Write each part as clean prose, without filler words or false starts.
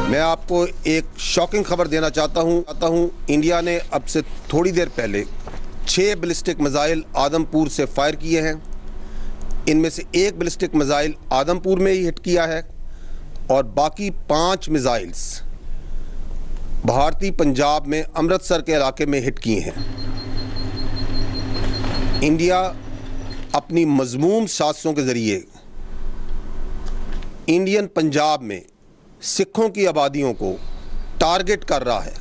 میں آپ کو ایک شاکنگ خبر دینا چاہتا ہوں انڈیا نے اب سے تھوڑی دیر پہلے 6 بیلسٹک میزائل آدمپور سے فائر کیے ہیں. ان میں سے ایک بیلسٹک میزائل آدمپور میں ہی ہٹ کیا ہے اور باقی 5 میزائلز بھارتی پنجاب میں امرتسر کے علاقے میں ہٹ کیے ہیں. انڈیا اپنی مذموم سازشوں کے ذریعے انڈین پنجاب میں سکھوں کی آبادیوں کو ٹارگٹ کر رہا ہے.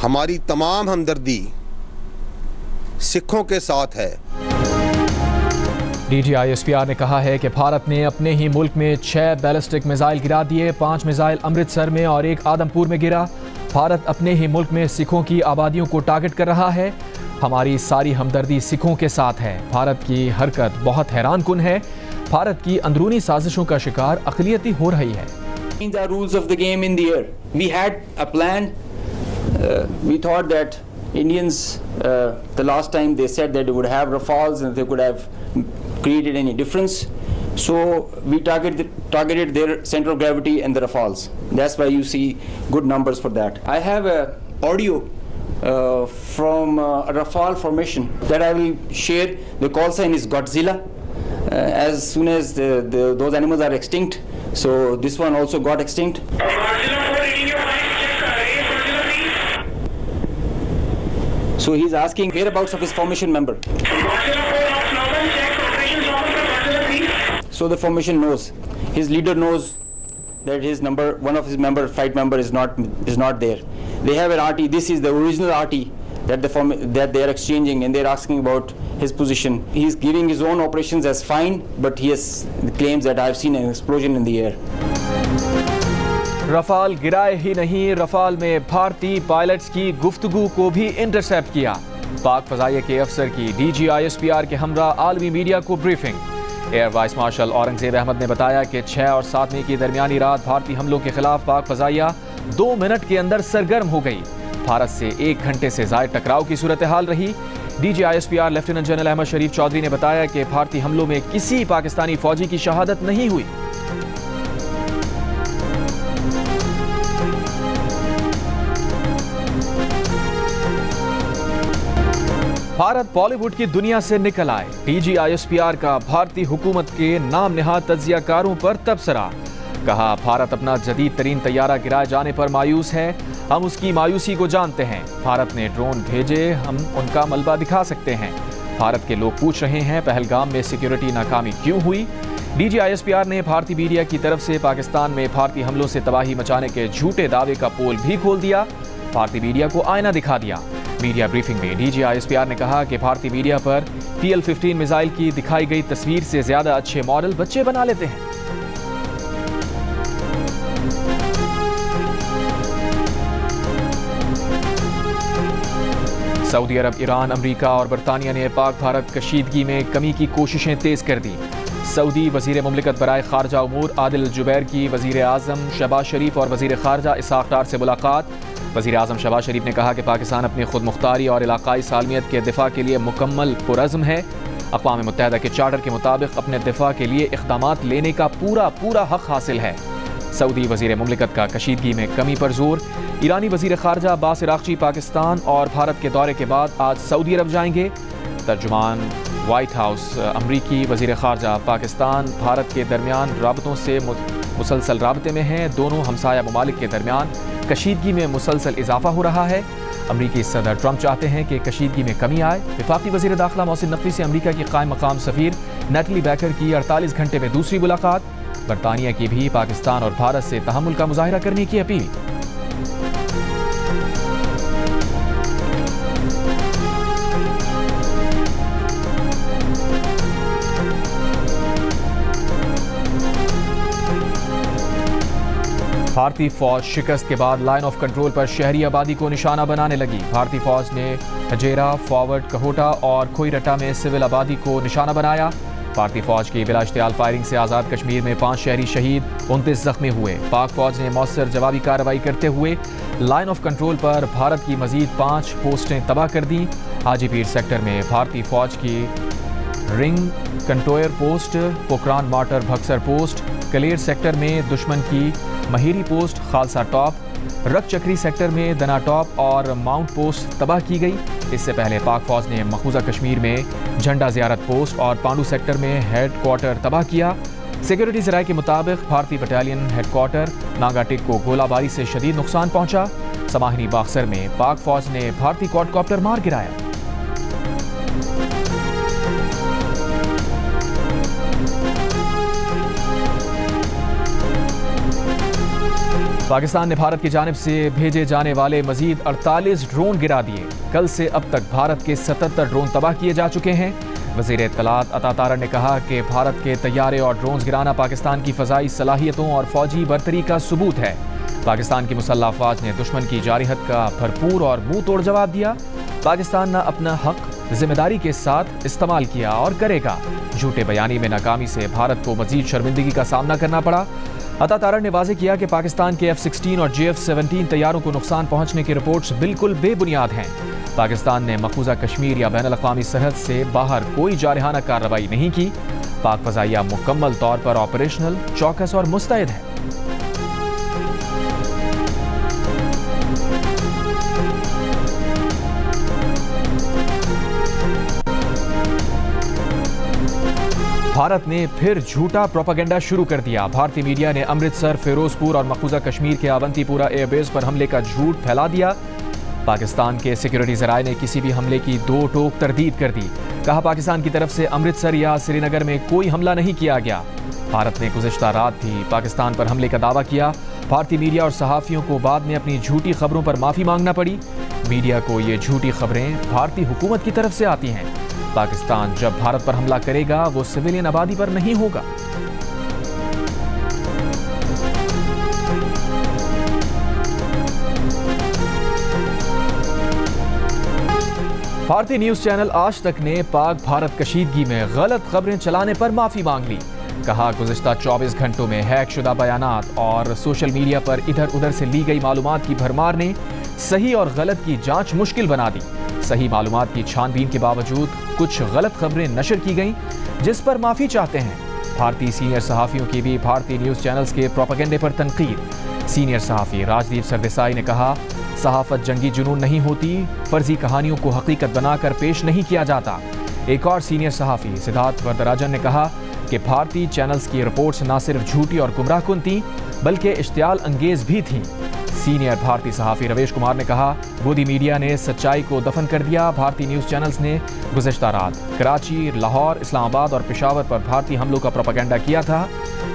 ہماری تمام ہمدردی سکھوں کے ساتھ ہے. D G I S P R نے کہا ہے کہ بھارت نے اپنے ہی ملک میں 6 بیلسٹک میزائل گرا دیے. 5 میزائل امرتسر میں اور 1 آدمپور میں گرا. بھارت اپنے ہی ملک میں سکھوں کی آبادیوں کو ٹارگٹ کر رہا ہے. ہماری ساری ہمدردی سکھوں کے ساتھ ہے. بھارت کی حرکت بہت حیران کن ہے. بھارت کی اندرونی سازشوں کا شکار اقلیتی ہو رہی ہے. The rules of the game in the air. We had a plan. We thought that Indians, the last time they said that they would have Rafales and they could have created any difference. So we targeted their center of gravity and the Rafales. That's why you see good numbers for that. I have a audio from a Rafale formation that I will share. The call sign is Godzilla. As soon as those animals are extinct, so this one also got extinct. So he's asking whereabouts of his formation member. So the formation knows, his leader knows that his number, one of his member, flight member is not there. They have an RT. This is the original RT that they are exchanging, and they are asking about his position. He is giving his own operations as fine, but he claims that I have seen an explosion in the air. Rafale گرائے ہی نہیں، Rafale میں بھارتی pilots کی گفتگو کو بھی intercept کیا. پاک فضائیہ کے افسر کی D G I S P R کے ہمراہ عالمی میڈیا کو briefing. Air vice marshal Aurangzeb Ahmed نے بتایا کہ 6 اور 7 مئی کی درمیانی رات بھارتی حملوں کے خلاف پاک فضائیہ 2 منٹ کے اندر سرگرم ہو گئی. بھارت سے 1 گھنٹے سے زائد ٹکراؤ کی صورتحال رہی. D G I S P R lieutenant general Ahmed Sharif Chaudhry نے بتایا کہ بھارتی حملوں میں کسی پاکستانی فوجی کی شہادت نہیں ہوئی. بھارت بالی ووڈ کی دنیا سے نکل آئے. D G I S P R کا بھارتی حکومت کے نام نہاد تجزیہ کاروں پر تبصرہ. کہا بھارت اپنا جدید ترین طیارہ گرائے جانے پر مایوس ہے. ہم اس کی مایوسی کو جانتے ہیں. بھارت نے ڈرون بھیجے، ہم ان کا ملبہ دکھا سکتے ہیں. بھارت کے لوگ پوچھ رہے ہیں پہلگام میں سیکیورٹی ناکامی کیوں ہوئی. D G I S P R نے بھارتی میڈیا کی طرف سے پاکستان میں بھارتی حملوں سے تباہی مچانے کے جھوٹے دعوے کا پول بھی کھول دیا. بھارتی میڈیا کو آئینہ دکھا دیا. میڈیا بریفنگ میں D G I S P R نے کہا کہ بھارتی میڈیا پر PL-15 میزائل کی دکھائی گئی تصویر سے زیادہ اچھے ماڈل بچے بنا لیتے ہیں. سعودی عرب، ایران، امریکہ اور برطانیہ نے پاک بھارت کشیدگی میں کمی کی کوششیں تیز کر دی. سعودی وزیر مملکت برائے خارجہ امور عادل الجبیر کی وزیر اعظم شہباز شریف اور وزیر خارجہ اسحاق ڈار سے ملاقات. وزیر اعظم شہباز شریف نے کہا کہ پاکستان اپنی خود مختاری اور علاقائی سالمیت کے دفاع کے لیے مکمل پرعزم ہے. اقوام متحدہ کے چارٹر کے مطابق اپنے دفاع کے لیے اقدامات لینے کا پورا حق حاصل ہے. سعودی وزیر مملکت کا کشیدگی میں کمی پر زور. ایرانی وزیر خارجہ عباس عراقچی پاکستان اور بھارت کے دورے کے بعد آج سعودی عرب جائیں گے. ترجمان وائٹ ہاؤس امریکی وزیر خارجہ پاکستان بھارت کے درمیان رابطوں سے مسلسل رابطے میں ہیں. دونوں ہمسایہ ممالک کے درمیان کشیدگی میں مسلسل اضافہ ہو رہا ہے. امریکی صدر ٹرمپ چاہتے ہیں کہ کشیدگی میں کمی آئے. وفاقی وزیر داخلہ محسن نقوی سے امریکہ کی قائم مقام سفیر نیٹلی بیکر کی 48 گھنٹے میں دوسری ملاقات. برطانیہ کی بھی پاکستان اور بھارت سے تحمل کا مظاہرہ کرنے کی اپیل. بھارتی فوج شکست کے بعد لائن آف کنٹرول پر شہری آبادی کو نشانہ بنانے لگی. بھارتی فوج نے ہجیرا، فارورڈ، کہوٹا اور کھوئی رٹا میں سول آبادی کو نشانہ بنایا. بھارتی فوج کی بلا اشتعال فائرنگ سے آزاد کشمیر میں 5 شہری شہید، 29 زخمی ہوئے. پاک فوج نے مؤثر جوابی کارروائی کرتے ہوئے لائن آف کنٹرول پر بھارت کی مزید 5 پوسٹیں تباہ کر دیں. حاجی پیر سیکٹر میں بھارتی فوج کی ring contour post, Pokran mortar Bhaksar post, Kailer sector میں دشمن کی مہیری پوسٹ خالصہ ٹاپ، رک چکری سیکٹر میں دنا ٹاپ اور ماؤنٹ پوسٹ تباہ کی گئی۔ اس سے پہلے پاک فوج نے مقبوضہ کشمیر میں جھنڈا زیارت پوسٹ اور پانڈو سیکٹر میں ہیڈ کوارٹر تباہ کیا۔ سیکیورٹی ذرائع کے مطابق بھارتی بٹالین ہیڈ کوارٹر ناگا ٹک کو گولہ باری سے شدید نقصان پہنچا۔ سماہنی باکسر میں پاک فوج نے بھارتی کوڈ کاپٹر مار گرایا۔ پاکستان نے بھارت کی جانب سے بھیجے جانے والے مزید 48 ڈرون گرا دیے۔ کل سے اب تک بھارت کے 77 ڈرون تباہ کیے جا چکے ہیں۔ وزیر اطلاعات عطا تارڑ نے کہا کہ بھارت کے طیارے اور ڈرونز گرانا پاکستان کی فضائی صلاحیتوں اور فوجی برتری کا ثبوت ہے۔ پاکستان کی مسلح افواج نے دشمن کی جارحیت کا بھرپور اور منہ توڑ جواب دیا۔ پاکستان نے اپنا حق ذمہ داری کے ساتھ استعمال کیا اور کرے گا۔ جھوٹے بیانی میں ناکامی سے بھارت کو مزید شرمندگی کا سامنا کرنا پڑا۔ عطا تارڑ نے واضح کیا کہ پاکستان کے F-16 اور JF-17 طیاروں کو نقصان پہنچنے کی رپورٹس بالکل بے بنیاد ہیں۔ پاکستان نے مقبوضہ کشمیر یا بین الاقوامی سرحد سے باہر کوئی جارحانہ کارروائی نہیں کی۔ پاک فضائیہ مکمل طور پر آپریشنل، چوکس اور مستعد ہے۔ بھارت نے پھر جھوٹا پروپیگنڈا شروع کر دیا۔ بھارتی میڈیا نے امرتسر، فیروز پور اور مقبوضہ کشمیر کے اونتی پورہ ایئر بیس پر حملے کا جھوٹ پھیلا دیا۔ پاکستان کے سیکیورٹی ذرائع نے کسی بھی حملے کی دو ٹوک تردید کر دی۔ کہا پاکستان کی طرف سے امرتسر یا سری نگر میں کوئی حملہ نہیں کیا گیا۔ بھارت نے گزشتہ رات بھی پاکستان پر حملے کا دعویٰ کیا۔ بھارتی میڈیا اور صحافیوں کو بعد میں اپنی جھوٹی خبروں پر معافی مانگنا پڑی۔ میڈیا کو یہ جھوٹی خبریں بھارتی حکومت کی طرف سے آتی ہیں۔ پاکستان جب بھارت پر حملہ کرے گا وہ سویلین آبادی پر نہیں ہوگا۔ بھارتی نیوز چینل آج تک نے پاک بھارت کشیدگی میں غلط خبریں چلانے پر معافی مانگ لی۔ کہا گزشتہ 24 گھنٹوں میں ہیک شدہ بیانات اور سوشل میڈیا پر ادھر ادھر سے لی گئی معلومات کی بھرمار نے صحیح اور غلط کی جانچ مشکل بنا دی۔ صحیح معلومات کی چھان بین کے باوجود کچھ غلط خبریں نشر کی گئیں جس پر معافی چاہتے ہیں۔ بھارتی سینئر صحافیوں کی بھی بھارتی نیوز چینلز کے پروپیگنڈے پر تنقید۔ سینئر صحافی راجدیپ سردیسائی نے کہا صحافت جنگی جنون نہیں ہوتی، فرضی کہانیوں کو حقیقت بنا کر پیش نہیں کیا جاتا۔ ایک اور سینئر صحافی سدھارتھ وردراجن نے کہا کہ بھارتی چینلز کی رپورٹس نہ صرف جھوٹی اور گمراہ کن تھیں بلکہ اشتعال انگیز بھی تھیں۔ سینئر بھارتی صحافی رویش کمار نے کہا گودی میڈیا نے سچائی کو دفن کر دیا۔ بھارتی نیوز چینلز نے گزشتہ رات کراچی، لاہور، اسلام آباد اور پشاور پر بھارتی حملوں کا پروپیگنڈا کیا تھا،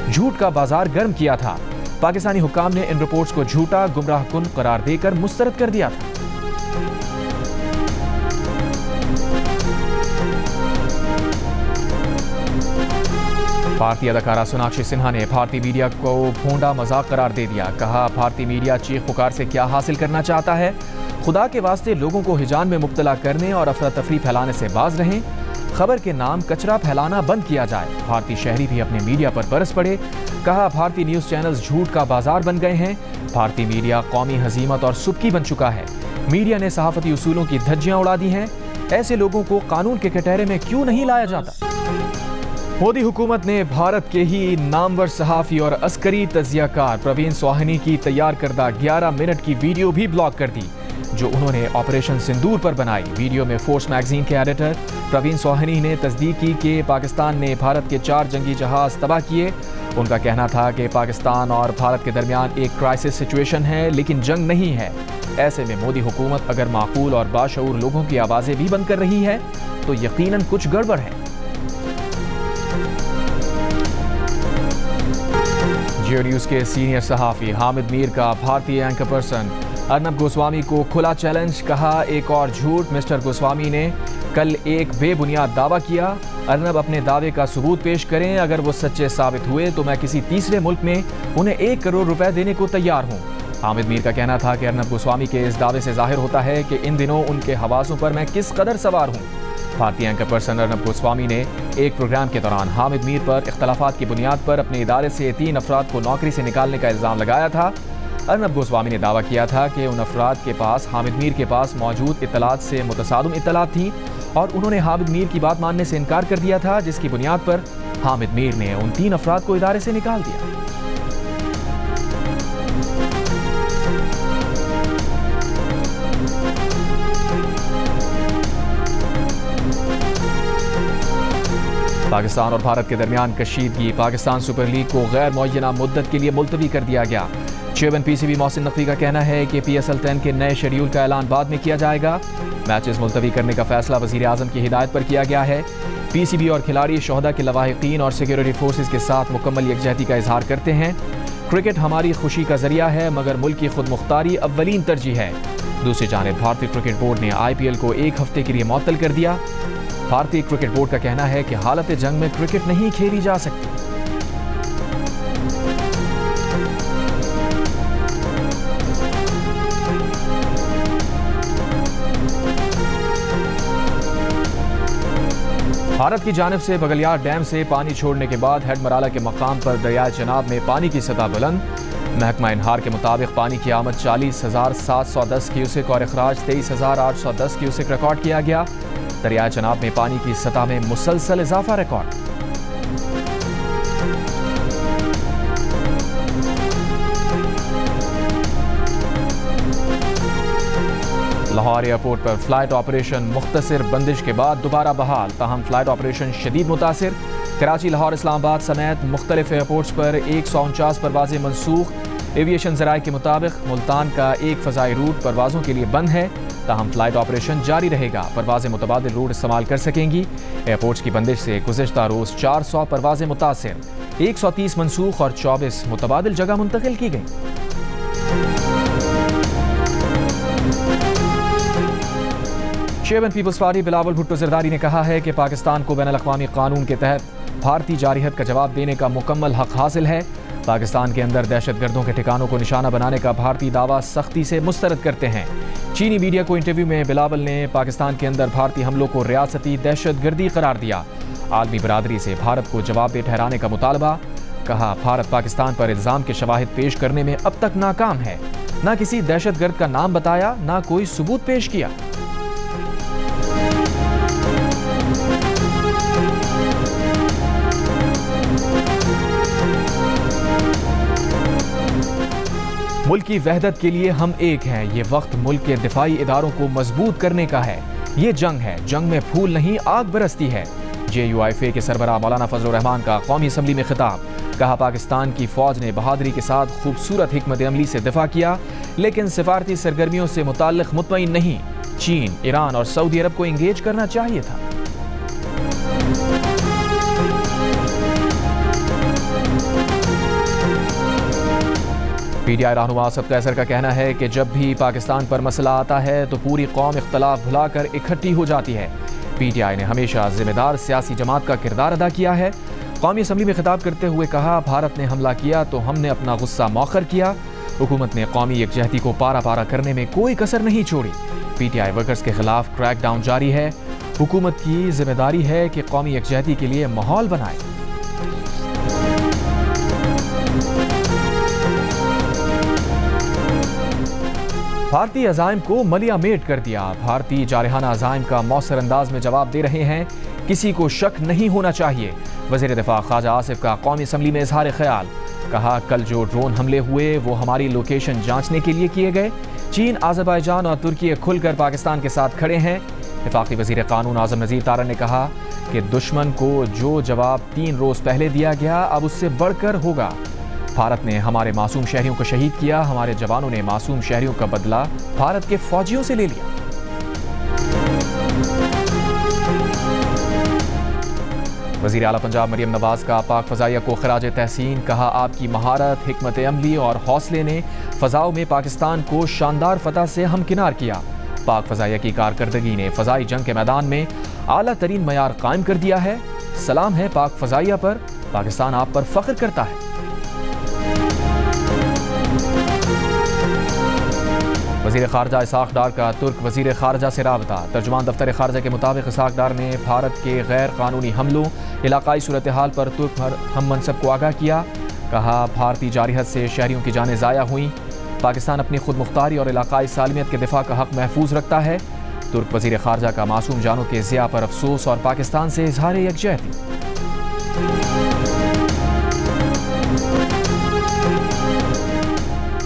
جھوٹ کا بازار گرم کیا تھا۔ پاکستانی حکام نے ان رپورٹس کو جھوٹا، گمراہ کن قرار دے کر مسترد کر دیا تھا۔ بھارتی اداکارہ سوناکشی سنہا نے بھارتی میڈیا کو بھونڈا مذاق قرار دے دیا۔ کہا بھارتی میڈیا چیخ پکار سے کیا حاصل کرنا چاہتا ہے؟ خدا کے واسطے لوگوں کو ہجان میں مبتلا کرنے اور افراتفری پھیلانے سے باز رہیں۔ خبر کے نام کچرا پھیلانا بند کیا جائے۔ بھارتی شہری بھی اپنے میڈیا پر برس پڑے۔ کہا بھارتی نیوز چینلز جھوٹ کا بازار بن گئے ہیں۔ بھارتی میڈیا قومی ہزیمت اور سبکی بن چکا ہے۔ میڈیا نے صحافتی اصولوں کی دھجیاں اڑا دی ہیں۔ ایسے لوگوں کو قانون کے کٹہرے میں کیوں نہیں لایا جاتا؟ مودی حکومت نے بھارت کے ہی نامور صحافی اور عسکری تجزیہ کار پروین سواہنی کی تیار کردہ 11 منٹ کی ویڈیو بھی بلاک کر دی جو انہوں نے آپریشن سندور پر بنائی۔ ویڈیو میں فورس میگزین کے ایڈیٹر پروین سواہنی نے تصدیق کی کہ پاکستان نے بھارت کے 4 جنگی جہاز تباہ کیے۔ ان کا کہنا تھا کہ پاکستان اور بھارت کے درمیان ایک کرائسس سچویشن ہے لیکن جنگ نہیں ہے۔ ایسے میں مودی حکومت اگر معقول اور باشعور لوگوں کی آوازیں بھی بند کر رہی ہے تو یقیناً کچھ گڑبڑ ہے۔ جیو نیوز کے سینئر صحافی حامد میر کا بھارتی اینکر پرسن ارنب گوسوامی کو کھلا چیلنج۔ کہا ایک اور جھوٹ مسٹر گوسوامی نے کل ایک بے بنیاد دعویٰ کیا۔ ارنب اپنے دعوے کا ثبوت پیش کریں، اگر وہ سچے ثابت ہوئے تو میں کسی تیسرے ملک میں انہیں 1 کروڑ روپے دینے کو تیار ہوں۔ حامد میر کا کہنا تھا کہ ارنب گوسوامی کے اس دعوے سے ظاہر ہوتا ہے کہ ان دنوں ان کے حواسوں پر میں کس قدر سوار ہوں۔ بھارتی اینکر پرسن ارنب گوسوامی نے ایک پروگرام کے دوران حامد میر پر اختلافات کی بنیاد پر اپنے ادارے سے 3 افراد کو نوکری سے نکالنے کا الزام لگایا تھا۔ ارنب گوسوامی نے دعویٰ کیا تھا کہ ان افراد کے پاس حامد میر کے پاس موجود اطلاعات سے متصادم اطلاعات تھیں اور انہوں نے حامد میر کی بات ماننے سے انکار کر دیا تھا، جس کی بنیاد پر حامد میر نے ان 3 افراد کو ادارے سے نکال دیا۔ پاکستان اور بھارت کے درمیان کشیدگی، پاکستان سپر لیگ کو غیر معینہ مدت کے لیے ملتوی کر دیا گیا۔ Chairman P C B Mohsin Naqvi کا کہنا ہے کہ پی ایس ایل 10 کے نئے شیڈیول کا اعلان بعد میں کیا جائے گا۔ میچز ملتوی کرنے کا فیصلہ وزیر اعظم کی ہدایت پر کیا گیا ہے۔ پی سی بی اور کھلاڑی شہداء کے لواحقین اور سیکیورٹی فورسز کے ساتھ مکمل یکجہتی کا اظہار کرتے ہیں۔ کرکٹ ہماری خوشی کا ذریعہ ہے، مگر ملک کی خود مختاری اولین ترجیح ہے۔ دوسری جانب بھارتی کرکٹ بورڈ نے آئی پی ایل کو 1 ہفتے کے لیے معطل کر دیا۔ بھارتی کرکٹ بورڈ کا کہنا ہے کہ حالت جنگ میں کرکٹ نہیں کھیلی جا سکتی۔ بھارت کی جانب سے بگلیار ڈیم سے پانی چھوڑنے کے بعد ہیڈ مرالہ کے مقام پر دریائے چناب میں پانی کی سطح بلند۔ محکمہ انہار کے مطابق پانی کی آمد 40,710 کیوسک اور اخراج 23,810 کیوسک ریکارڈ کیا گیا۔ دریائے چناب میں پانی کی سطح میں مسلسل اضافہ ریکارڈ۔ لاہور ایئرپورٹ پر فلائٹ آپریشن مختصر بندش کے بعد دوبارہ بحال، تاہم فلائٹ آپریشن شدید متاثر۔ کراچی، لاہور، اسلام آباد سمیت مختلف ایئرپورٹس پر 149 پروازیں منسوخ۔ ایویشن ذرائع کے مطابق ملتان کا ایک فضائی روٹ پروازوں کے لیے بند ہے، تاہم فلائٹ آپریشن جاری رہے گا، پروازیں متبادل روٹ استعمال کر سکیں گی۔ ایئرپورٹس کی بندش سے گزشتہ روز 400 پروازیں متاثر، 130 منسوخ اور 24 متبادل جگہ منتقل کی گئیں۔ Chairman Peoples Party Bilawal Bhutto Zardari نے کہا ہے کہ پاکستان کو بین الاقوامی قانون کے تحت بھارتی جارحیت کا جواب دینے کا مکمل حق حاصل ہے۔ پاکستان کے اندر دہشت گردوں کے ٹھکانوں کو نشانہ بنانے کا بھارتی دعویٰ سختی سے مسترد کرتے ہیں۔ چینی میڈیا کو انٹرویو میں بلاول نے پاکستان کے اندر بھارتی حملوں کو ریاستی دہشت گردی قرار دیا۔ عالمی برادری سے بھارت کو جواب دہ ٹھہرانے کا مطالبہ، کہا بھارت پاکستان پر الزام کے شواہد پیش کرنے میں اب تک ناکام ہے، نہ کسی دہشت گرد کا نام بتایا، نہ کوئی ثبوت پیش کیا۔ ملک کی وحدت کے لیے ہم ایک ہیں، یہ وقت ملک کے دفاعی اداروں کو مضبوط کرنے کا ہے۔ یہ جنگ ہے، جنگ میں پھول نہیں آگ برستی ہے۔ JUIFA کے سربراہ مولانا فضل الرحمان کا قومی اسمبلی میں خطاب، کہا پاکستان کی فوج نے بہادری کے ساتھ خوبصورت حکمت عملی سے دفاع کیا، لیکن سفارتی سرگرمیوں سے متعلق مطمئن نہیں۔ چین، ایران اور سعودی عرب کو انگیج کرنا چاہیے تھا۔ PTI رہنما اسد قیصر کا کہنا ہے کہ جب بھی پاکستان پر مسئلہ آتا ہے تو پوری قوم اختلاف بھلا کر اکٹھی ہو جاتی ہے۔ PTI نے ہمیشہ ذمہ دار سیاسی جماعت کا کردار ادا کیا ہے۔ قومی اسمبلی میں خطاب کرتے ہوئے کہا بھارت نے حملہ کیا تو ہم نے اپنا غصہ مؤخر کیا۔ حکومت نے قومی یکجہتی کو پارا پارا کرنے میں کوئی کسر نہیں چھوڑی۔ PTI ورکرز کے خلاف کریک ڈاؤن جاری ہے۔ حکومت کی ذمہ داری ہے کہ قومی یکجہتی کے لیے ماحول بنائے۔ بھارتی عزائم کو ملیہ میٹ کر دیا، بھارتی جارحانہ عزائم کا مؤثر انداز میں جواب دے رہے ہیں، کسی کو شک نہیں ہونا چاہیے۔ وزیر دفاع خواجہ آصف کا قومی اسمبلی میں اظہار خیال، کہا کل جو ڈرون حملے ہوئے وہ ہماری لوکیشن جانچنے کے لیے کیے گئے۔ چین، آذربائیجان اور ترکی کھل کر پاکستان کے ساتھ کھڑے ہیں۔ وفاقی وزیر قانون اعظم نذیر تارڑ نے کہا کہ دشمن کو جو جواب 3 روز پہلے دیا گیا اب اس سے بڑھ کر ہوگا۔ بھارت نے ہمارے معصوم شہریوں کو شہید کیا، ہمارے جوانوں نے معصوم شہریوں کا بدلہ بھارت کے فوجیوں سے لے لیا۔ وزیر اعلیٰ پنجاب مریم نواز کا پاک فضائیہ کو خراج تحسین، کہا آپ کی مہارت، حکمت عملی اور حوصلے نے فضاؤں میں پاکستان کو شاندار فتح سے ہمکنار کیا۔ پاک فضائیہ کی کارکردگی نے فضائی جنگ کے میدان میں اعلیٰ ترین معیار قائم کر دیا ہے۔ سلام ہے پاک فضائیہ پر، پاکستان آپ پر فخر کرتا ہے۔ وزیر خارجہ اسحاق ڈار کا ترک وزیر خارجہ سے رابطہ، ترجمان دفتر خارجہ کے مطابق اسحاق ڈار نے بھارت کے غیر قانونی حملوں، علاقائی صورتحال پر ترک ہم منصب کو آگاہ کیا، کہا بھارتی جارحیت سے شہریوں کی جانیں ضائع ہوئیں، پاکستان اپنی خود مختاری اور علاقائی سالمیت کے دفاع کا حق محفوظ رکھتا ہے۔ ترک وزیر خارجہ کا معصوم جانوں کے ضیاع پر افسوس اور پاکستان سے اظہار یکجہتی۔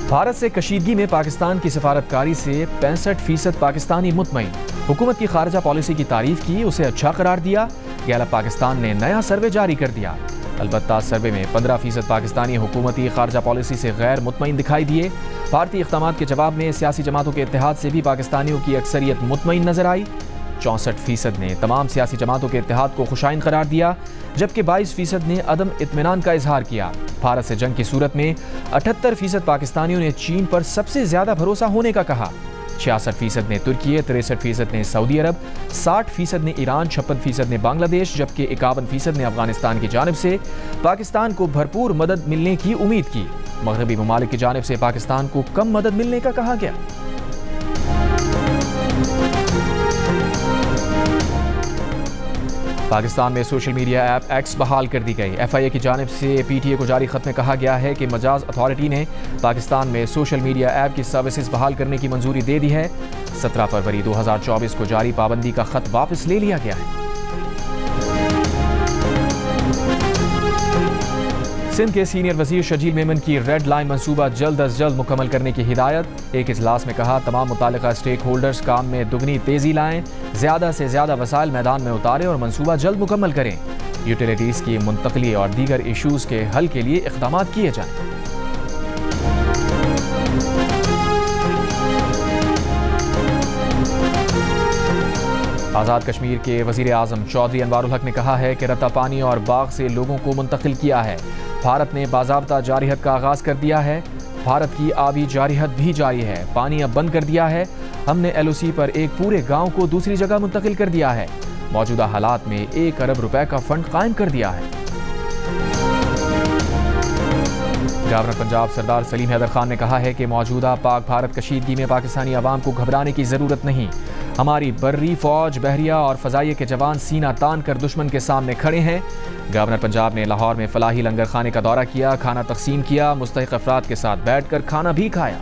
بھارت سے کشیدگی میں پاکستان کی سفارتکاری سے 65% پاکستانی مطمئن۔ حکومت کی خارجہ پالیسی کی تعریف کی، اسے اچھا قرار دیا۔ گیلپ پاکستان نے نیا سروے جاری کر دیا۔ البتہ سروے میں 15% پاکستانی حکومتی خارجہ پالیسی سے غیر مطمئن دکھائی دیے۔ بھارتی اقدامات کے جواب میں سیاسی جماعتوں کے اتحاد سے بھی پاکستانیوں کی اکثریت مطمئن نظر آئی۔ 64% نے تمام سیاسی جماعتوں کے اتحاد کو خوشائند قرار دیا، جبکہ 22% نے عدم اطمینان کا اظہار کیا۔ بھارت سے جنگ کی صورت میں 78% پاکستانیوں نے چین پر سب سے زیادہ بھروسہ ہونے کا کہا۔ 66% نے ترکی، 63% نے سعودی عرب، 60% نے ایران، 56% نے بنگلہ دیش، جبکہ 51% نے افغانستان کی جانب سے پاکستان کو بھرپور مدد ملنے کی امید کی۔ مغربی ممالک کی جانب سے پاکستان کو کم مدد ملنے کا کہا گیا۔ پاکستان میں سوشل میڈیا ایپ ایکس بحال کر دی گئی۔ ایف آئی اے کی جانب سے پی ٹی اے کو جاری خط میں کہا گیا ہے کہ مجاز اتھارٹی نے پاکستان میں سوشل میڈیا ایپ کی سروسز بحال کرنے کی منظوری دے دی ہے۔ 17 فروری 2024 کو جاری پابندی کا خط واپس لے لیا گیا ہے۔ سندھ کے سینئر وزیر شجیل میمن کی ریڈ لائن منصوبہ جلد از جلد مکمل کرنے کی ہدایت۔ ایک اجلاس میں کہا، تمام متعلقہ اسٹیک ہولڈرز کام میں دگنی تیزی لائیں، زیادہ سے زیادہ وسائل میدان میں اتاریں اور منصوبہ جلد مکمل کریں۔ یوٹیلیٹیز کی منتقلی اور دیگر ایشوز کے حل کے لیے اقدامات کیے جائیں۔ آزاد کشمیر کے وزیر اعظم چودھری انوار الحق نے کہا ہے کہ رتا پانی اور باغ سے لوگوں کو منتقل کیا ہے۔ بھارت نے باضابطہ جارحت کا آغاز کر دیا ہے۔ بھارت کی آبی جارحت بھی جاری ہے۔ پانی اب بند کر دیا ہے۔ ہم نے ایل او سی پر ایک پورے گاؤں کو دوسری جگہ منتقل کر دیا ہے۔ موجودہ حالات میں 1 ارب روپے کا فنڈ قائم کر دیا ہے۔ گورنر پنجاب سردار سلیم حیدر خان نے کہا ہے کہ موجودہ پاک بھارت کشیدگی میں پاکستانی عوام کو گھبرانے کی ضرورت نہیں۔ ہماری بری فوج، بحریہ اور فضائیہ کے جوان سینہ تان کر دشمن کے سامنے کھڑے ہیں۔ گورنر پنجاب نے لاہور میں فلاحی لنگر خانے کا دورہ کیا، کھانا تقسیم کیا، مستحق افراد کے ساتھ بیٹھ کر کھانا بھی کھایا۔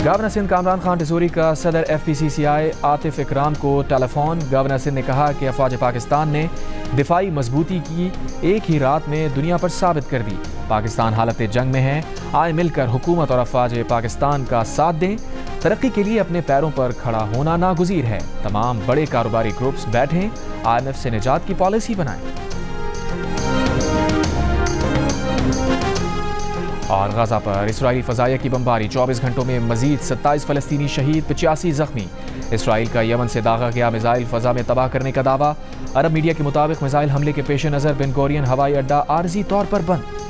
گورنر سندھ کامران خان ٹیزوری کا صدر ایف پی سی سی آئی عاطف اکرام کو ٹیلی فون۔ گورنر سندھ نے کہا کہ افواج پاکستان نے دفاعی مضبوطی کی ایک ہی رات میں دنیا پر ثابت کر دی۔ پاکستان حالت جنگ میں ہے، آئے مل کر حکومت اور افواج پاکستان کا ساتھ دیں۔ ترقی کے لیے اپنے پیروں پر کھڑا ہونا ناگزیر ہے۔ تمام بڑے کاروباری گروپس بیٹھیں، آئی ایم ایف سے نجات کی پالیسی بنائیں۔ اور غزہ پر اسرائیلی فضائیہ کی بمباری، 24 گھنٹوں میں مزید 27 فلسطینی شہید، 85 زخمی۔ اسرائیل کا یمن سے داغا گیا میزائل فضا میں تباہ کرنے کا دعویٰ۔ عرب میڈیا کے مطابق میزائل حملے کے پیش نظر بن گورین ہوائی اڈہ عارضی طور پر بند۔